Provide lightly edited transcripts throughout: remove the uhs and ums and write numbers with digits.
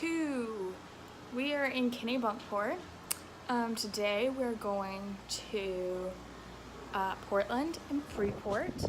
2. We are in Kennebunkport. Today we're going to Portland and Freeport.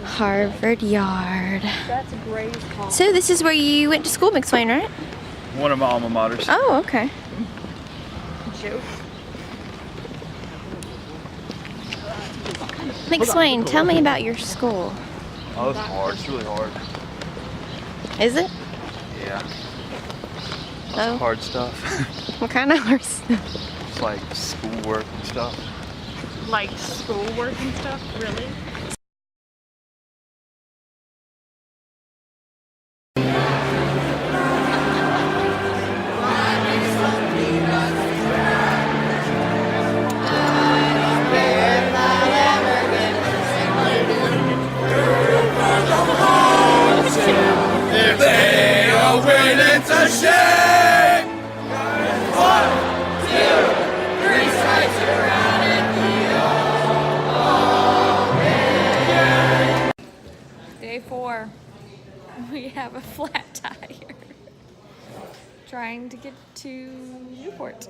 Harvard Yard. That's Gray's Hall. So this is where you went to school, McSwain, right? One of my alma maters. Oh, okay. Joke. McSwain, tell me about your school. Oh, it's hard. It's really hard. Is it? Yeah. Oh. Hard stuff. What kind of hard stuff? It's like schoolwork and stuff. Like schoolwork and stuff? Really? Day 4. We have a flat tire. Trying to get to Newport.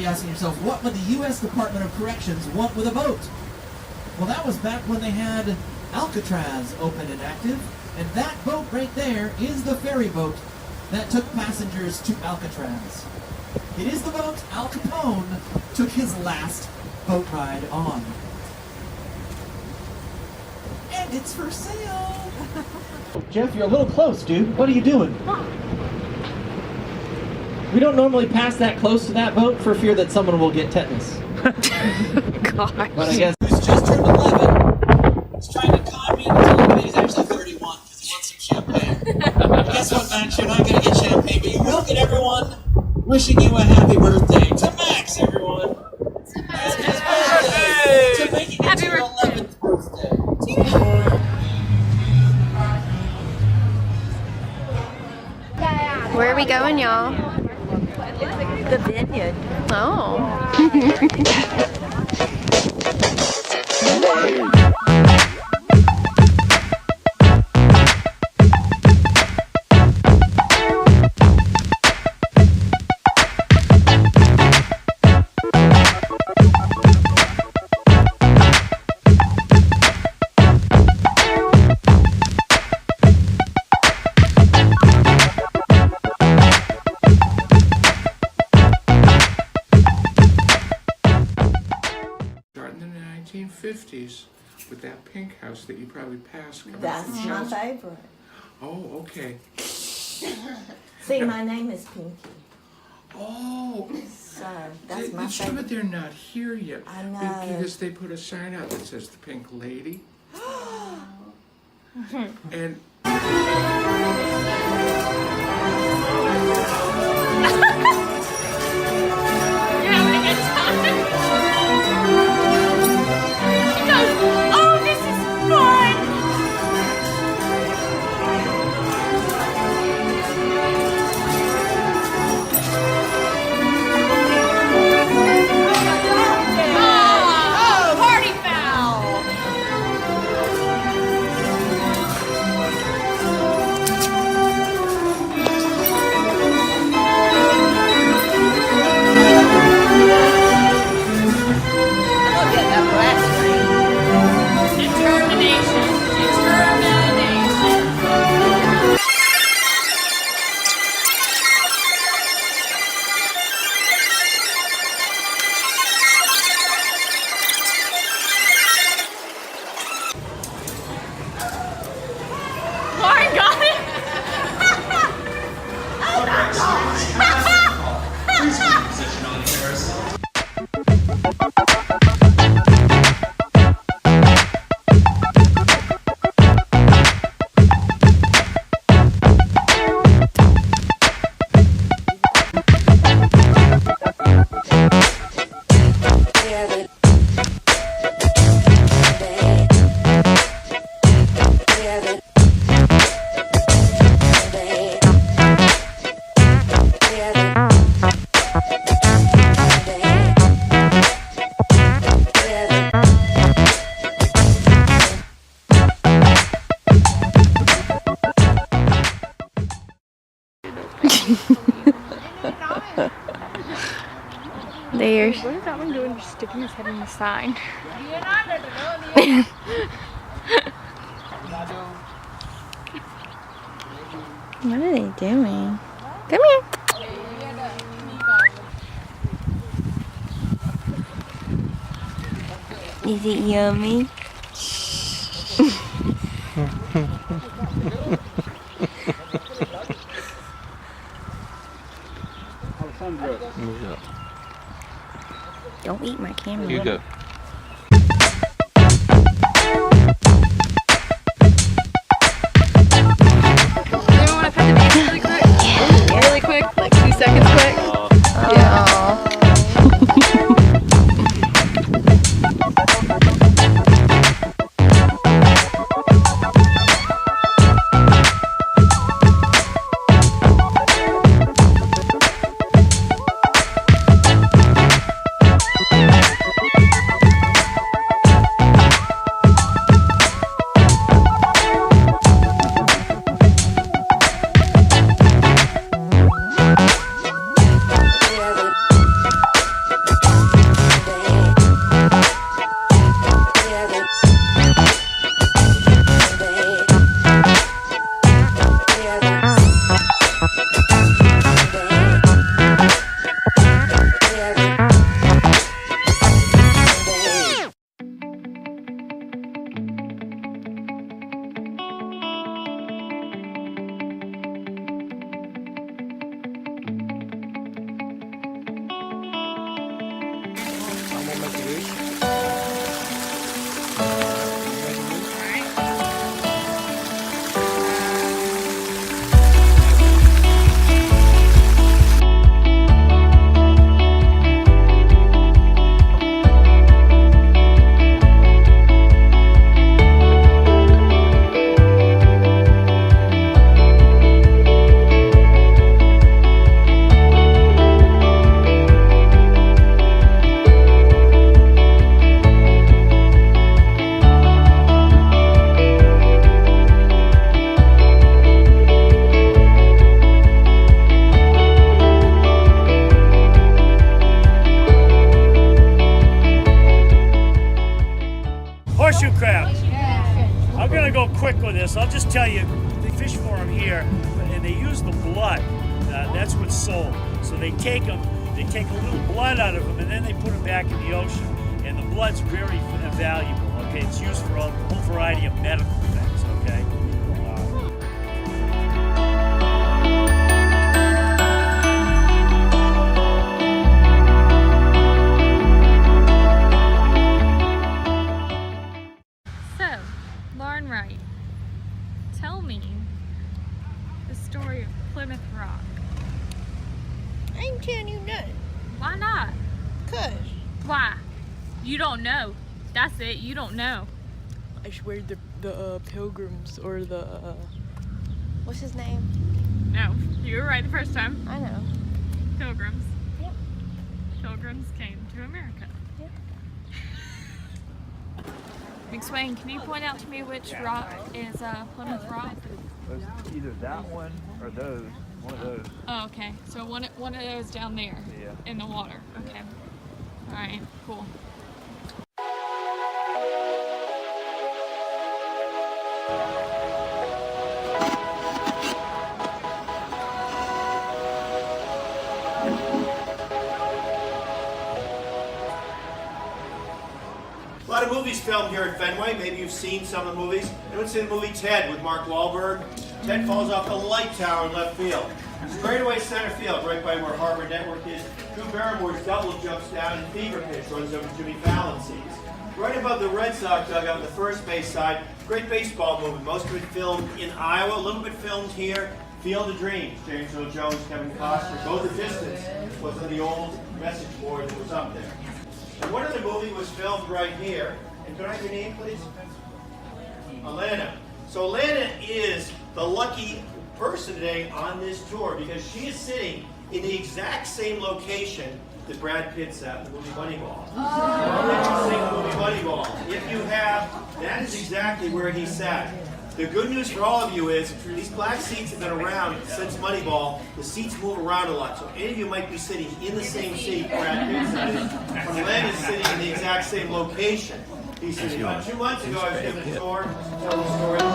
probably asking yourself, what would the U.S. Department of Corrections want with a boat? Well, that was back when they had Alcatraz open and active, and that boat right there is the ferry boat that took passengers to Alcatraz. It is the boat Al Capone took his last boat ride on. And it's for sale! Jeff, you're a little close, dude. What are you doing? We don't normally pass that close to that boat for fear that someone will get tetanus. Gosh. But I guess who's just turned 11 is trying to con me into telling me he's actually 31 because he wants some champagne. Guess what, Max? You're not going to get champagne, but you will get everyone wishing you a happy birthday. To Max, everyone. To Max. Happy birthday! To making it to your 11th birthday. Where are we going, y'all? The vineyard. Oh. With that pink house that you probably passed. That's my favorite. Oh, okay. See, my name is Pinky. Oh. So, that's my it's true, but favorite. they're not here yet. I know. Because they put a sign out that says the Pink Lady. And There's. What is that one doing? Just sticking his head in the sign. What are they doing? Come here. Is it yummy? Don't eat my camera. You go. Anyone want to pet the baby really quick? Yeah. Really quick? Like 2 seconds quick? Yeah. Can I make a wish? Horseshoe crab. I'm gonna go quick with this. I'll just tell you, they fish for them here, and they use the blood. That's what's sold. So they take them, they take a little blood out of them, and then they put them back in the ocean. And the blood's very valuable. Okay, it's used for a whole variety of medical things. Okay. So, Lauren Wright, tell me the story of Plymouth Rock. I ain't telling you nothing. Why not? Cause Why? You don't know. That's it. You don't know. I swear the pilgrims or the what's his name? No, you were right the first time. I know. Pilgrims. Yep. Pilgrims came to America. Yep. McSwain, can you point out to me which rock is Plymouth Rock? It's either that one or those. One of those. Oh, okay. So one of those down there Yeah. in the water. Okay. All right. Cool. A lot of movies filmed here at Fenway. Maybe you've seen some of the movies. Anyone seen the movie Ted with Mark Wahlberg? Ted falls off the light tower in left field. Straight away center field, right by where Harbor Network is. Drew Barrymore's double jumps down and fever pitch runs over Jimmy Fallon's seats. Right above the Red Sox dugout on the first base side, great baseball movie. Most of it filmed in Iowa, a little bit filmed here. Field of Dreams, James Earl Jones, Kevin Costner. Go the Distance was on the old message board that was up there. And one of the movie was filmed right here. And can I have your name, please? Alana. So Alana is the lucky person today on this tour because she is sitting in the exact same location that Brad Pitt's at in the movie Moneyball. The movie Moneyball. If you have, that is exactly where he sat. The good news for all of you is these black seats have been around since Moneyball. The seats move around a lot, so any of you might be sitting in the same seat Brad Pitt sat in. Len is sitting in the exact same location. He's sitting. About 2 months ago, I was given a tour, tell the story of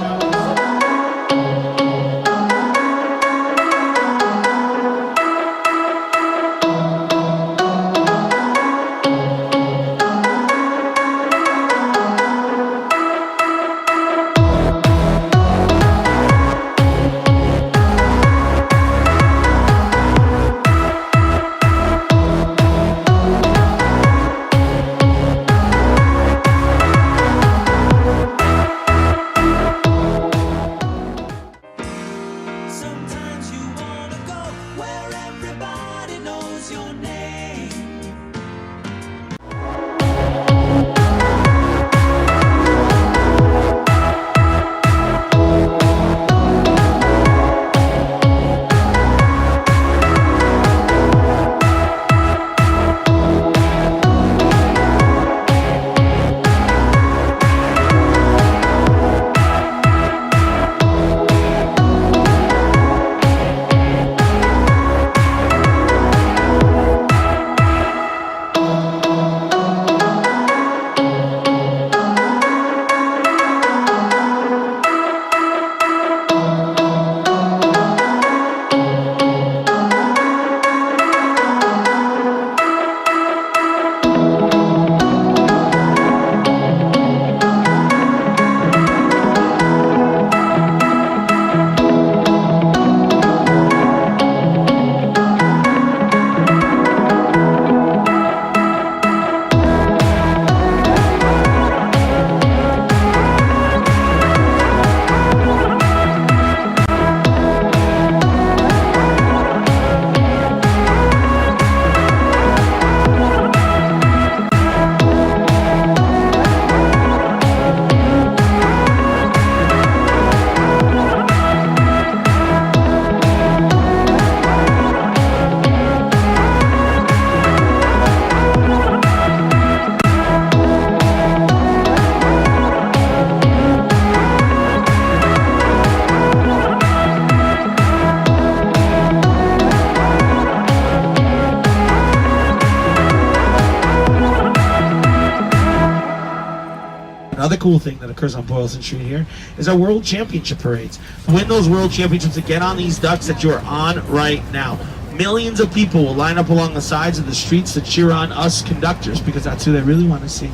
other cool thing that occurs on Boylston Street here is our World Championship parades. To win those World Championships, to get on these ducks that you're on right now, millions of people will line up along the sides of the streets to cheer on us conductors because that's who they really want to see.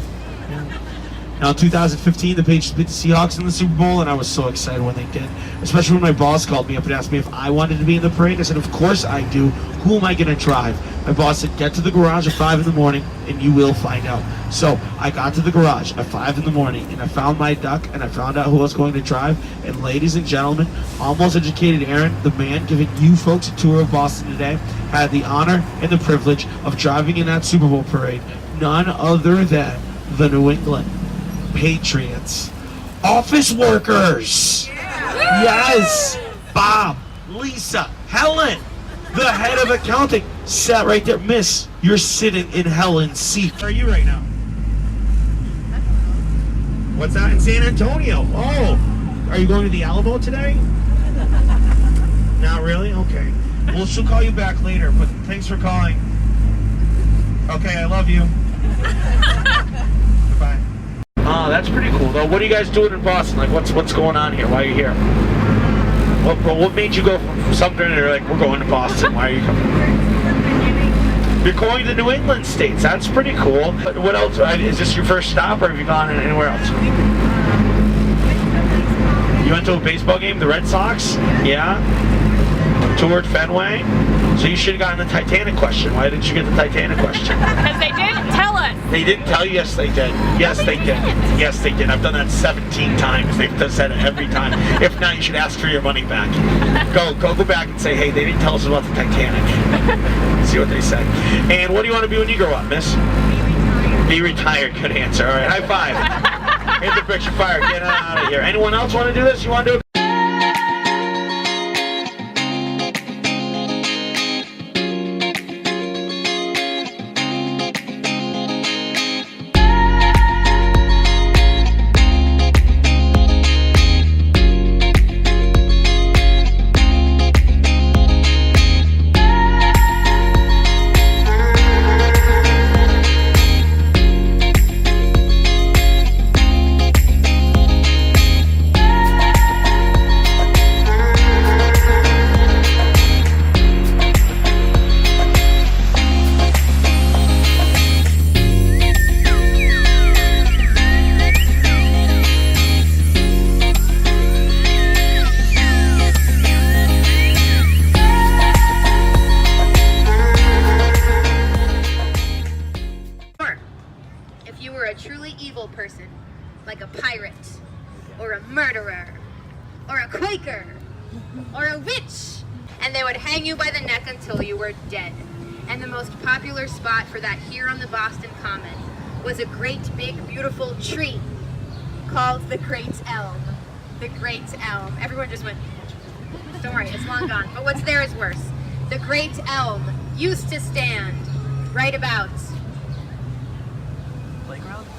Now, in 2015, the Patriots beat the Seahawks in the Super Bowl, and I was so excited when they did. Especially when my boss called me up and asked me if I wanted to be in the parade. I said, of course I do. Who am I going to drive? My boss said, get to the garage at 5 in the morning, and you will find out. So I got to the garage at 5 in the morning, and I found my duck, and I found out who I was going to drive. And ladies and gentlemen, almost educated Aaron, the man giving you folks a tour of Boston today, had the honor and the privilege of driving in that Super Bowl parade. None other than the New England Patriots office workers. Yes, Bob, Lisa, Helen, the head of accounting, sat right there. Miss, you're sitting in Helen's seat. Where are you right now? What's that? In San Antonio. Oh, are you going to the Alamo today? Not really? Okay. Well, she'll call you back later, but thanks for calling. Okay, I love you. Goodbye. Oh, that's pretty cool, though. What are you guys doing in Boston? Like, what's going on here? Why are you here? What made you go from something to like, we're going to Boston? Why are you coming? You're going to New England states. That's pretty cool. But what else? Is this your first stop, or have you gone anywhere else? You went to a baseball game, the Red Sox? Yeah? Toured Fenway? So you should have gotten the Titanic question. Why didn't you get the Titanic question? Because they didn't tell us. They didn't tell you? Yes, they did. Yes, they did. Yes, they did. I've done that 17 times. They've said it every time. If not, you should ask for your money back. Go back and say, hey, they didn't tell us about the Titanic. See what they say. And what do you want to be when you grow up, miss? Be retired. Good answer. All right, high five. Hit the picture fire. Get out of here. Anyone else want to do this? You want to do it? Person, like a pirate, or a murderer, or a Quaker, or a witch, and they would hang you by the neck until you were dead. And the most popular spot for that here on the Boston Common was a great big beautiful tree called the Great Elm. The Great Elm. Everyone just went, don't worry, it's long gone, but what's there is worse. The Great Elm used to stand right about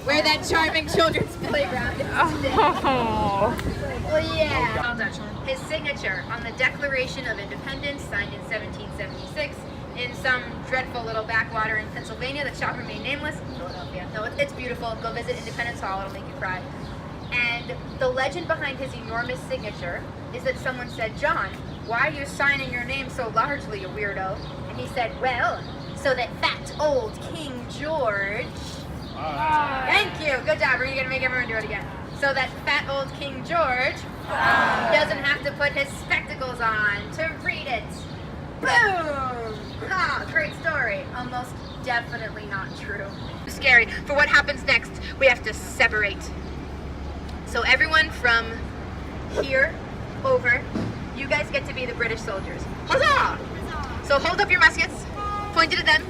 where that charming children's playground is today. Oh. Well, yeah. His signature on the Declaration of Independence, signed in 1776, in some dreadful little backwater in Pennsylvania that shall remain nameless. Philadelphia. No, it's beautiful. Go visit Independence Hall. It'll make you cry. And the legend behind his enormous signature is that someone said, John, why are you signing your name so largely, you weirdo? And he said, well, so that fat old King George... Thank you. Good job. Are you going to make everyone do it again? So that fat old King George doesn't have to put his spectacles on to read it. Boom! Ha! Great story. Almost definitely not true. Scary. For what happens next, we have to separate. So everyone from here over, you guys get to be the British soldiers. Huzzah! So hold up your muskets, point it at them,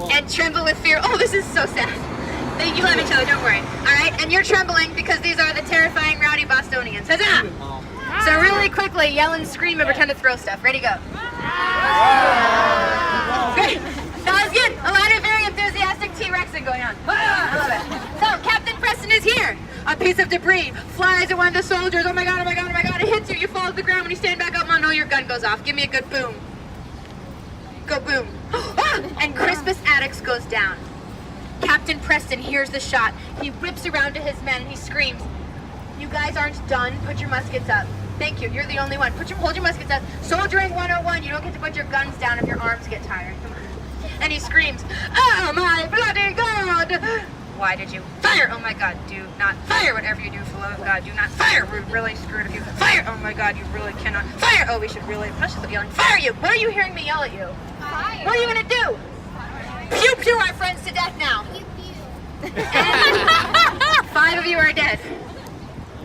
and tremble with fear. Oh, this is so sad. You love each other, don't worry. Alright, and you're trembling because these are the terrifying rowdy Bostonians. Huzzah! So really quickly, yell and scream and pretend to throw stuff. Ready, go. Great. That was good. A lot of very enthusiastic T-Rexing going on. I love it. So, Captain Preston is here. A piece of debris flies at one of the soldiers. Oh my god, oh my god, oh my god. It hits you. You fall to the ground. When you stand back up, oh no, your gun goes off. Give me a good boom. Go boom. And Crispus Attucks goes down. Captain Captain Preston hears the shot. He whips around to his men and he screams, "You guys aren't done. Put your muskets up." "Thank you. You're the only one. Hold your muskets up. Soldiering 101. You don't get to put your guns down if your arms get tired." Come on. And he screams, "Oh my bloody God! Why did you fire? Oh my God, do not fire. Whatever you do for the love of God, do not fire. We're really screwed if you fire. Oh my God, you really cannot fire. Oh, we should really punish the yelling. Fire you! What are you hearing me yell at you? Fire. What are you gonna do? Pew pew our friends to death now." Pew pew. And 5 of you are dead.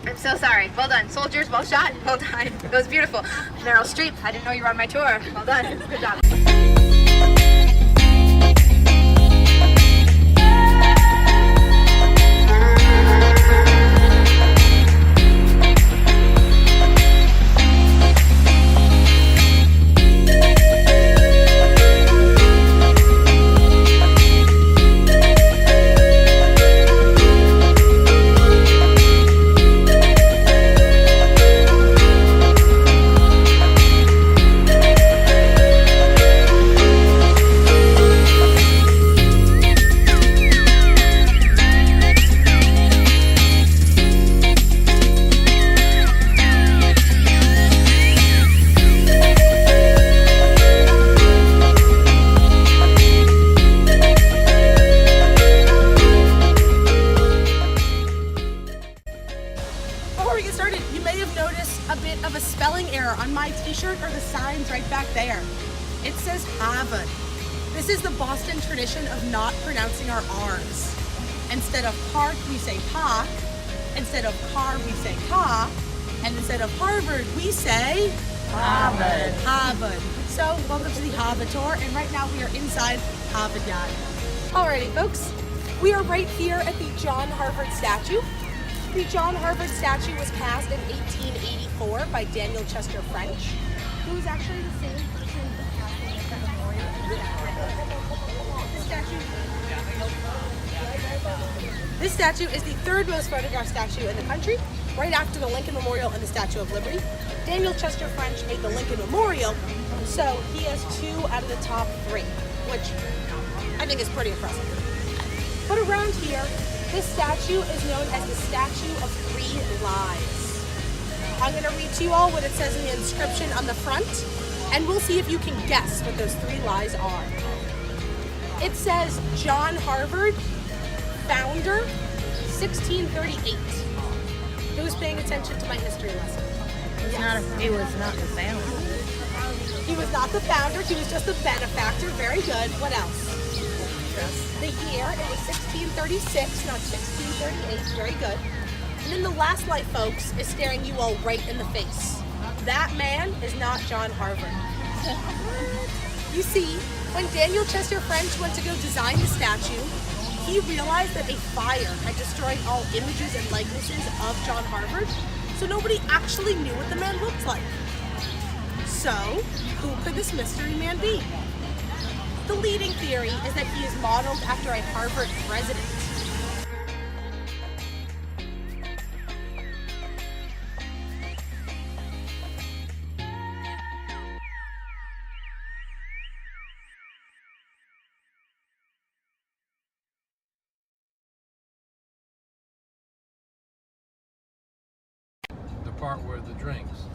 I'm so sorry. Well done. Soldiers, well shot. Well done. It was beautiful. Meryl Streep, I didn't know you were on my tour. Well done. Good job. It says Harvard. This is the Boston tradition of not pronouncing our R's. Instead of park, we say park. Instead of car, we say car. And instead of Harvard, we say Harvard. Harvard. So, welcome to the Harvard tour, and right now we are inside Harvard Yard. Alrighty, folks, we are right here at the John Harvard statue. The John Harvard statue was cast in 1884 by Daniel Chester French, who is actually the same person who cast the Lincoln Memorial. This statue is the third most photographed statue in the country, right after the Lincoln Memorial and the Statue of Liberty. Daniel Chester French made the Lincoln Memorial, so he has 2 out of the top 3, which I think is pretty impressive. But around here, this statue is known as the Statue of 3 Lies. I'm going to read to you all what it says in the inscription on the front, and we'll see if you can guess what those 3 lies are. It says, John Harvard, founder, 1638. Who was paying attention to my history lesson? He was not the founder. He was not the founder, he was just the benefactor. Very good. What else? The year, it was 1636, not 1638. Very good. And then the last light, folks, is staring you all right in the face. That man is not John Harvard. You see, when Daniel Chester French went to go design the statue, he realized that a fire had destroyed all images and likenesses of John Harvard, so nobody actually knew what the man looked like. So, who could this mystery man be? The leading theory is that he is modeled after a Harvard president. The part where the drinks.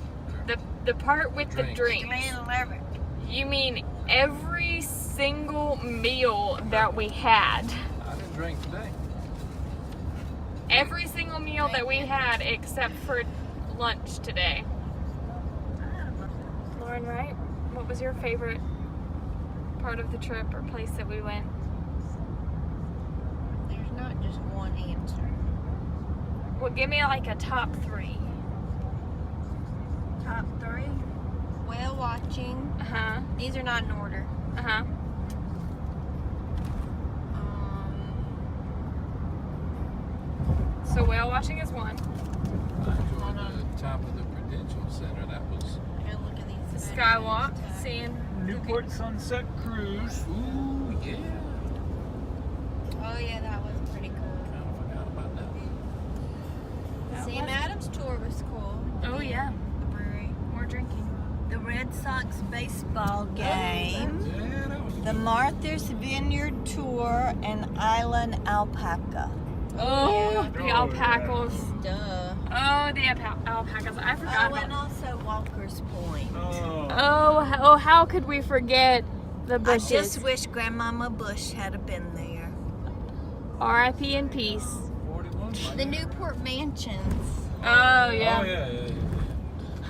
The part with the drinks. Man, You mean every single meal that we had. I didn't drink today. Every single meal that we had except for lunch today. Lauren, right? What was your favorite part of the trip or place that we went? There's not just one answer. Well, give me like a top 3. Top 3? Whale watching. Uh-huh. These are not in order. Uh-huh. So whale watching is 1. I enjoyed the top of the Prudential Center. That was... Look at these. The skywalk, seeing Newport Sunset Cruise. Ooh, yeah. Oh yeah, that was pretty cool. Kind of forgot about that. Sam Adams tour was cool. Oh yeah. The brewery. More drinking. The Red Sox baseball game. Yeah, that was The Martha's Vineyard Tour and Island Alpaca. Oh, the alpacas. Duh. Oh, the alpacas. I forgot Oh, about and also Walker's Point. Oh, how could we forget the I bushes? just wish Grandmama Bush had been there. R.I.P. in peace. The Newport Mansions. Oh, yeah. Oh, yeah.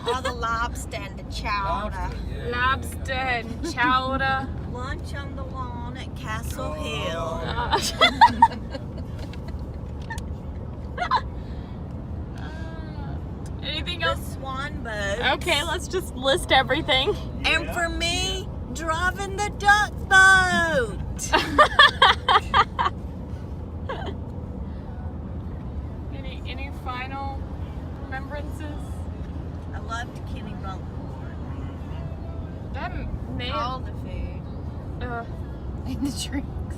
All the lobster and the chowder. Lobster and chowder. Lunch on the lawn at Castle Hill. Anything The else? Swan Boat. Okay, let's just list everything. And for me, driving the duck boat. Any final remembrances? I loved Kenny Bunkport. That may All the food. And the drinks.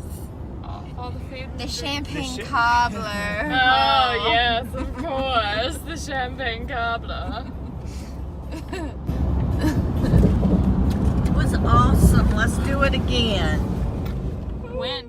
all the food. The champagne cobbler. Oh yes, of course, the champagne cobbler. It was awesome. Let's do it again. When?